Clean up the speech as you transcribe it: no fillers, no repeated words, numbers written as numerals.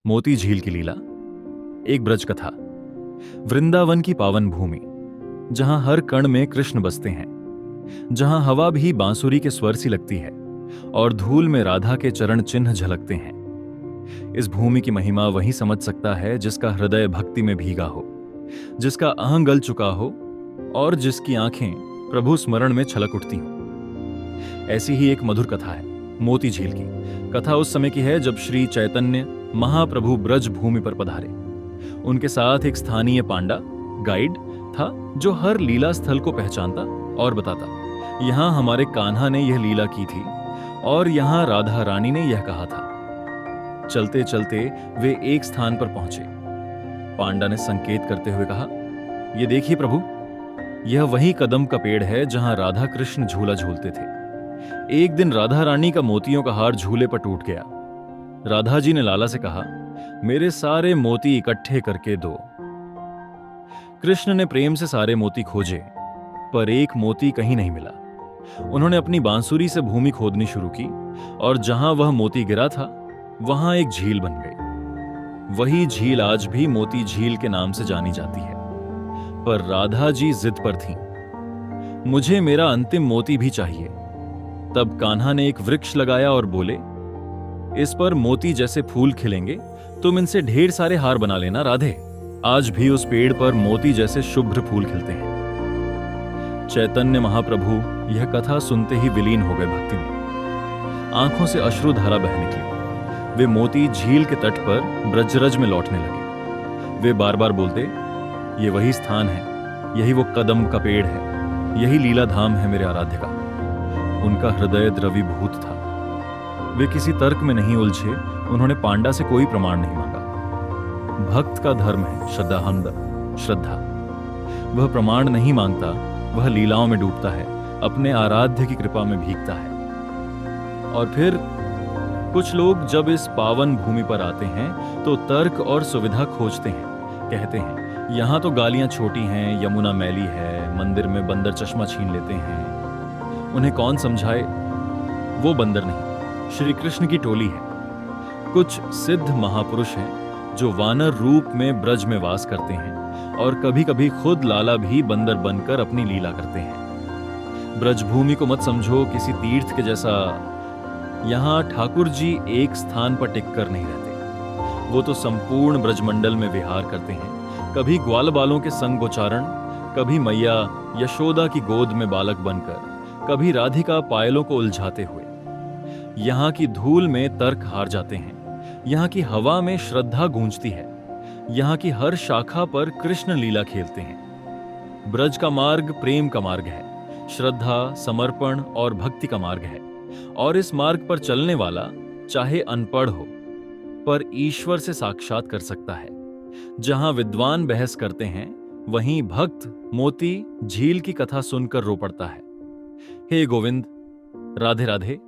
मोती झील की लीला। एक ब्रज कथा। वृंदावन की पावन भूमि, जहां हर कण में कृष्ण बसते हैं, जहां हवा भी बांसुरी के स्वर सी लगती है और धूल में राधा के चरण चिन्ह झलकते हैं। इस भूमि की महिमा वही समझ सकता है जिसका हृदय भक्ति में भीगा हो, जिसका अहं गल चुका हो और जिसकी आंखें प्रभु स्मरण में छलक उठती हों। ऐसी ही एक मधुर कथा है मोती झील की। कथा उस समय की है जब श्री चैतन्य महाप्रभु ब्रज भूमि पर पधारे। उनके साथ एक स्थानीय पांडा गाइड था जो हर लीला स्थल को पहचानता और बताता। यहां हमारे कान्हा ने यह लीला की थी और यहां राधा रानी ने यह कहा था। चलते चलते वे एक स्थान पर पहुंचे। पांडा ने संकेत करते हुए कहा, ये देखिए प्रभु, यह वही कदम का पेड़ है जहां राधा कृष्ण झूला झूलते थे। एक दिन राधा रानी का मोतियों का हार झूले पर टूट गया। राधा जी ने लाला से कहा, मेरे सारे मोती इकट्ठे करके दो। कृष्ण ने प्रेम से सारे मोती खोजे, पर एक मोती कहीं नहीं मिला। उन्होंने अपनी बांसुरी से भूमि खोदनी शुरू की और जहां वह मोती गिरा था वहां एक झील बन गई। वही झील आज भी मोती झील के नाम से जानी जाती है। पर राधा जी जिद पर थीं, मुझे मेरा अंतिम मोती भी चाहिए। तब कान्हा ने एक वृक्ष लगाया और बोले, इस पर मोती जैसे फूल खिलेंगे, तुम इनसे ढेर सारे हार बना लेना राधे। आज भी उस पेड़ पर मोती जैसे शुभ्र फूल खिलते हैं। चैतन्य महाप्रभु यह कथा सुनते ही विलीन हो गए भक्ति में। आंखों से अश्रुधारा बह निकली। वे मोती झील के तट पर ब्रजरज में लौटने लगे। वे बार बार बोलते, ये वही स्थान है, यही वो कदम का पेड़ है, यही लीला धाम है मेरे आराध्य का। उनका हृदय द्रवीभूत था। वे किसी तर्क में नहीं उलझे। उन्होंने पांडा से कोई प्रमाण नहीं मांगा। भक्त का धर्म है श्रद्धा। वह प्रमाण नहीं मांगता, वह लीलाओं में डूबता है, अपने आराध्य की कृपा में भीगता है। और फिर कुछ लोग जब इस पावन भूमि पर आते हैं तो तर्क और सुविधा खोजते हैं। कहते हैं, यहां तो गालियां छोटी हैं, यमुना मैली है, मंदिर में बंदर चश्मा छीन लेते हैं। उन्हें कौन समझाए, वो बंदर नहीं, श्री कृष्ण की टोली है। कुछ सिद्ध महापुरुष हैं जो वानर रूप में ब्रज में वास करते हैं और कभी कभी खुद लाला भी बंदर बनकर अपनी लीला करते हैं। ब्रजभूमि को मत समझो किसी तीर्थ के जैसा। यहां ठाकुर जी एक स्थान पर टिक कर नहीं रहते। वो तो संपूर्ण ब्रजमंडल में विहार करते हैं। कभी ग्वाल बालों के संग गोचारण, कभी मैया यशोदा की गोद में बालक बनकर, कभी राधिका पायलों को उलझाते हुए। यहां की धूल में तर्क हार जाते हैं। यहां की हवा में श्रद्धा गूंजती है। यहां की हर शाखा पर कृष्ण लीला खेलते हैं। ब्रज का मार्ग प्रेम का मार्ग है, श्रद्धा, समर्पण और भक्ति का मार्ग है। और इस मार्ग पर चलने वाला चाहे अनपढ़ हो, पर ईश्वर से साक्षात कर सकता है। जहां विद्वान बहस करते हैं, वहीं भक्त मोती झील की कथा सुनकर रो पड़ता है। हे गोविंद, राधे राधे।